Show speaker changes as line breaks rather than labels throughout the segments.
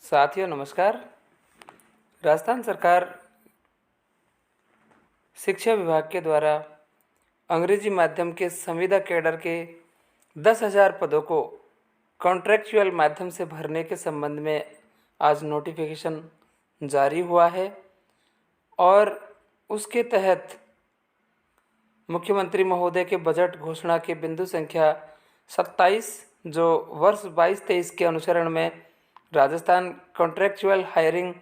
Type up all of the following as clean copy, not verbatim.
साथियों नमस्कार। राजस्थान सरकार शिक्षा विभाग के द्वारा अंग्रेजी माध्यम के संविदा कैडर के 10,000 पदों को कॉन्ट्रैक्चुअल माध्यम से भरने के संबंध में आज नोटिफिकेशन जारी हुआ है और उसके तहत मुख्यमंत्री महोदय के बजट घोषणा के बिंदु संख्या 27 जो वर्ष 22-23 के अनुसरण में Rajasthan contractual hiring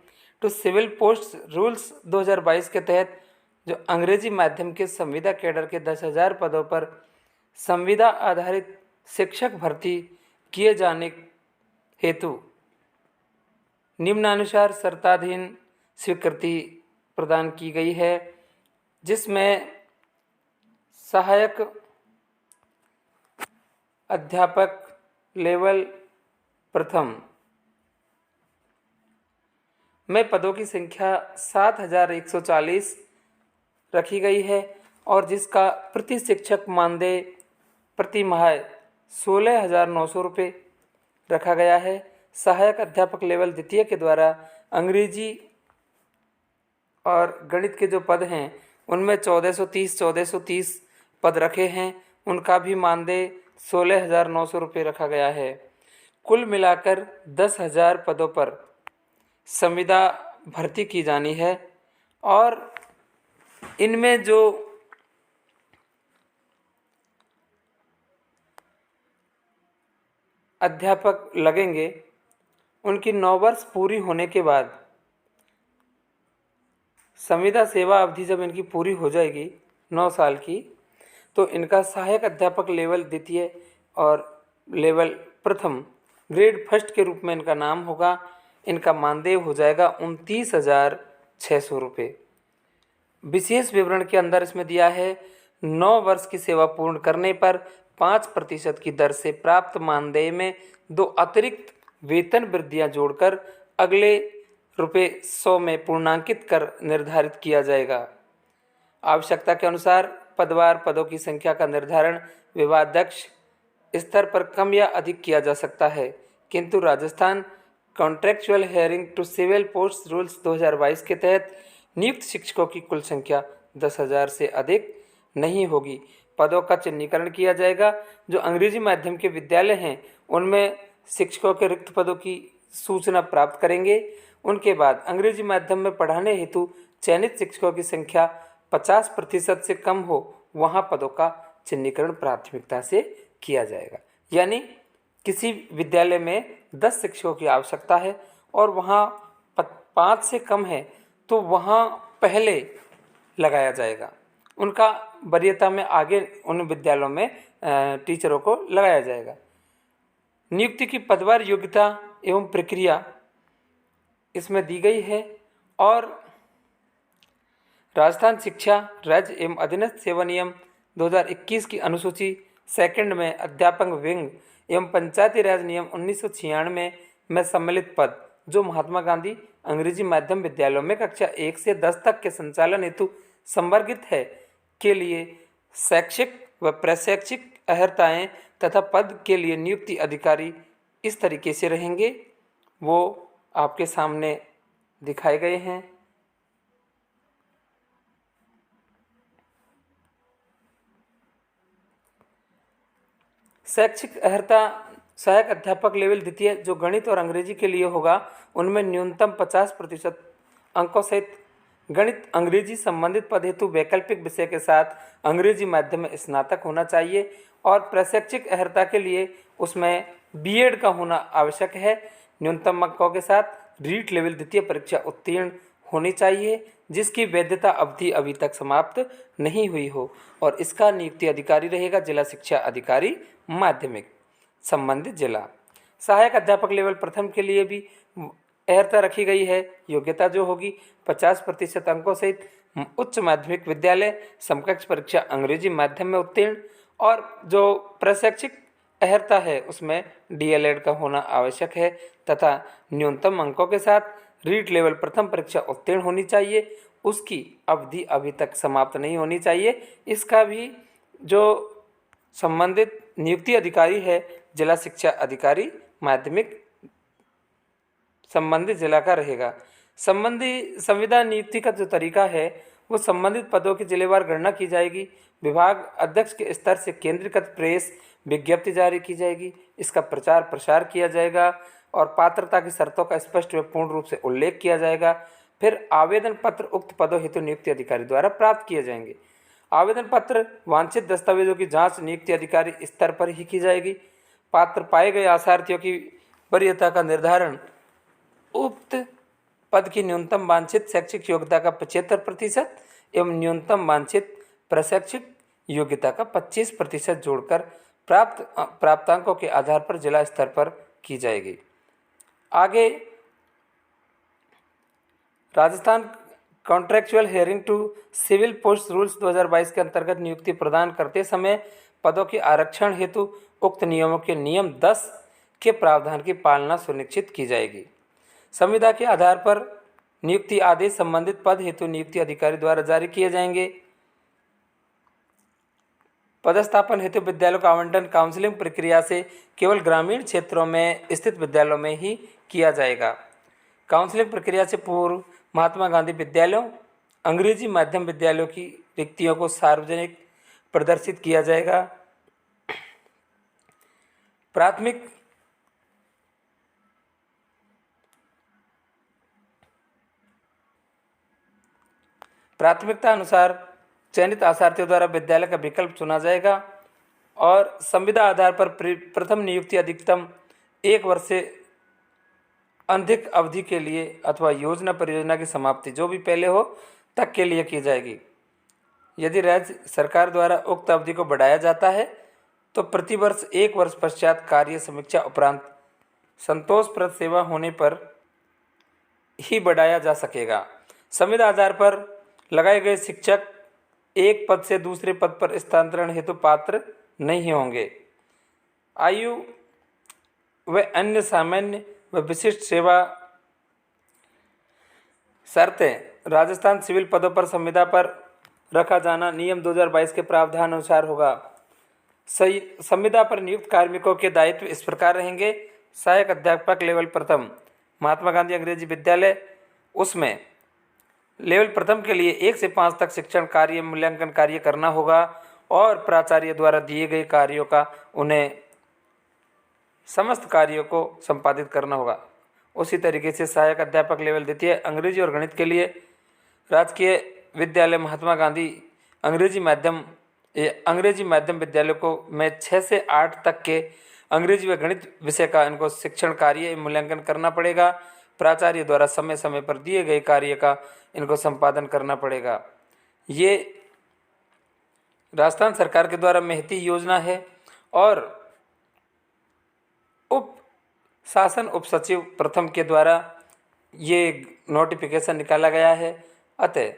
to civil post rules 2022 के तहत जो अंग्रेजी माध्यम के संविदा कैडर के 10,000 पदों पर संविदा आधारित शिक्षक भर्ती किए जाने हेतु निम्नानुसार शर्ताधीन स्वीकृति प्रदान की गई है, जिसमें सहायक अध्यापक लेवल प्रथम में पदों की संख्या 7,140 रखी गई है और जिसका प्रति शिक्षक मानदेय प्रति माह 16,900 रुपये रखा गया है। सहायक अध्यापक लेवल द्वितीय के द्वारा अंग्रेजी और गणित के जो पद हैं उनमें 1430 पद रखे हैं, उनका भी मानदेय 16,900 रुपये रखा गया है। कुल मिलाकर 10,000 पदों पर संविदा भर्ती की जानी है और इनमें जो अध्यापक लगेंगे उनकी 9 वर्ष पूरी होने के बाद संविदा सेवा अवधि जब इनकी पूरी हो जाएगी 9 साल की, तो इनका सहायक अध्यापक लेवल द्वितीय और लेवल प्रथम ग्रेड फर्स्ट के रूप में इनका नाम होगा। इनका मानदेय हो जाएगा 29,600 रुपये। विशेष विवरण के अंदर इसमें दिया है 9 वर्ष की सेवा पूर्ण करने पर 5% की दर से प्राप्त मानदेय में 2 अतिरिक्त वेतन वृद्धियां जोड़कर अगले ₹100 में पूर्णांकित कर निर्धारित किया जाएगा। आवश्यकता के अनुसार पदवार पदों की संख्या का निर्धारण विभागाध्यक्ष स्तर पर कम या अधिक किया जा सकता है, किंतु Rajasthan contractual hiring to civil post rules 2022 के तहत नियुक्त शिक्षकों की कुल संख्या 10,000 से अधिक नहीं होगी। पदों का चिन्हीकरण किया जाएगा। जो अंग्रेजी माध्यम के विद्यालय हैं उनमें शिक्षकों के रिक्त पदों की सूचना प्राप्त करेंगे। उनके बाद अंग्रेजी माध्यम में पढ़ाने हेतु चयनित शिक्षकों की संख्या 50% से कम हो, वहाँ पदों का चिन्हीकरण प्राथमिकता से किया जाएगा। यानी किसी विद्यालय में 10 शिक्षकों की आवश्यकता है और वहाँ 5 से कम है तो वहाँ पहले लगाया जाएगा, उनका वरीयता में आगे उन विद्यालयों में टीचरों को लगाया जाएगा। नियुक्ति की पदवार योग्यता एवं प्रक्रिया इसमें दी गई है और राजस्थान शिक्षा राज्य एवं अधीनस्थ सेवा नियम 2021 की अनुसूची सेकंड में अध्यापक विंग एवं पंचायती राज नियम 1996 में सम्मिलित पद जो महात्मा गांधी अंग्रेजी माध्यम विद्यालयों में कक्षा 1 से 10 तक के संचालन हेतु संवर्गित है के लिए शैक्षिक व प्रशैक्षिक अर्हताएं तथा पद के लिए नियुक्ति अधिकारी इस तरीके से रहेंगे, वो आपके सामने दिखाए गए हैं। शैक्षिक अर्हता सहायक अध्यापक लेवल द्वितीय जो गणित और अंग्रेजी के लिए होगा, उनमें न्यूनतम 50% अंकों सहित गणित अंग्रेजी संबंधित पद हेतु वैकल्पिक विषय के साथ अंग्रेजी माध्यम में स्नातक होना चाहिए और प्रशैक्षिक अर्हता के लिए उसमें बीएड का होना आवश्यक है। न्यूनतम अंकों के साथ रीट लेवल द्वितीय परीक्षा उत्तीर्ण होनी चाहिए जिसकी वैधता अवधि अभी तक समाप्त नहीं हुई हो और इसका नियुक्ति अधिकारी रहेगा जिला शिक्षा अधिकारी माध्यमिक संबंधित जिला। सहायक अध्यापक लेवल प्रथम के लिए भी अर्हता रखी गई है। योग्यता जो होगी 50% अंकों सहित उच्च माध्यमिक विद्यालय समकक्ष परीक्षा अंग्रेजी माध्यम में उत्तीर्ण और जो प्रशैक्षिक अर्हता है उसमें डीएलएड का होना आवश्यक है तथा न्यूनतम अंकों के साथ रीट लेवल प्रथम परीक्षा उत्तीर्ण होनी चाहिए, उसकी अवधि अभी तक समाप्त नहीं होनी चाहिए। इसका भी जो संबंधित नियुक्ति अधिकारी है जिला शिक्षा अधिकारी माध्यमिक संबंधित जिला का रहेगा। संविदा नियुक्ति का जो तरीका है वो संबंधित पदों की जिलेवार गणना की जाएगी। विभाग अध्यक्ष के स्तर से केंद्रीकृत प्रेस विज्ञप्ति जारी की जाएगी। इसका प्रचार प्रसार किया जाएगा और पात्रता की शर्तों का स्पष्ट व पूर्ण रूप से उल्लेख किया जाएगा। फिर आवेदन पत्र उक्त पदों हेतु नियुक्ति अधिकारी द्वारा प्राप्त किए जाएंगे। आवेदन पत्र वांछित दस्तावेजों की जांच नियुक्ति अधिकारी स्तर पर ही की जाएगी। पात्र पाए गए आशार्थियों की वरीयता का निर्धारण उक्त पद की न्यूनतम वांछित शैक्षिक योग्यता का 75% एवं न्यूनतम वांछित प्रशैक्षिक योग्यता का 25% जोड़कर प्राप्तांकों के आधार पर जिला स्तर पर की जाएगी। आगे Rajasthan contractual hiring to civil post rules 2022 के अंतर्गत नियुक्ति प्रदान करते समय पदों के आरक्षण हेतु उक्त नियमों के नियम 10 के प्रावधान की पालना सुनिश्चित की जाएगी। संविदा के आधार पर नियुक्ति आदेश संबंधित पद हेतु नियुक्ति अधिकारी द्वारा जारी किए जाएंगे। पदस्थापन हेतु विद्यालयों का आवंटन काउंसलिंग प्रक्रिया से केवल ग्रामीण क्षेत्रों में स्थित विद्यालयों में ही किया जाएगा। काउंसलिंग प्रक्रिया से पूर्व महात्मा गांधी विद्यालयों, अंग्रेजी माध्यम विद्यालयों की रिक्तियों को सार्वजनिक प्रदर्शित किया जाएगा। प्राथमिकता अनुसार चयनित आशार्थियों द्वारा विद्यालय का विकल्प चुना जाएगा और संविदा आधार पर प्रथम नियुक्ति अधिकतम 1 वर्ष से अधिक अवधि के लिए अथवा योजना परियोजना की समाप्ति जो भी पहले हो तक के लिए की जाएगी। यदि राज्य सरकार द्वारा उक्त अवधि को बढ़ाया जाता है तो प्रतिवर्ष 1 वर्ष पश्चात कार्य समीक्षा उपरांत संतोषप्रद सेवा होने पर ही बढ़ाया जा सकेगा। संविदा आधार पर लगाए गए शिक्षक एक पद से दूसरे पद पर स्थानांतरण हेतु पात्र नहीं होंगे। आयु व अन्य सामान्य व विशिष्ट सेवा शर्तें राजस्थान सिविल पदों पर संविदा पर रखा जाना नियम 2022 के प्रावधान अनुसार होगा। संविदा पर नियुक्त कार्मिकों के दायित्व इस प्रकार रहेंगे। सहायक अध्यापक लेवल प्रथम महात्मा गांधी अंग्रेजी विद्यालय, उसमें लेवल प्रथम के लिए 1 से 5 तक शिक्षण कार्य मूल्यांकन कार्य करना होगा और प्राचार्य द्वारा दिए गए कार्यों का उन्हें समस्त कार्यों को संपादित करना होगा। उसी तरीके से सहायक अध्यापक लेवल द्वितीय अंग्रेजी और गणित के लिए राजकीय विद्यालय महात्मा गांधी अंग्रेजी माध्यम विद्यालय को में 6 से 8 तक के अंग्रेजी व गणित विषय का इनको शिक्षण कार्य मूल्यांकन करना पड़ेगा। प्राचार्य द्वारा समय समय पर दिए गए कार्य का इनको संपादन करना पड़ेगा। ये राजस्थान सरकार के द्वारा महती योजना है और उप शासन उप सचिव प्रथम के द्वारा ये नोटिफिकेशन निकाला गया है। अतः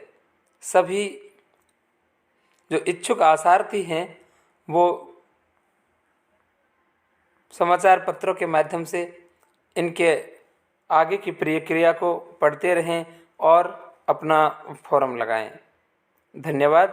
सभी जो इच्छुक आशार्थी हैं वो समाचार पत्रों के माध्यम से इनके आगे की प्रक्रिया को पढ़ते रहें और अपना फॉर्म लगाएं। धन्यवाद।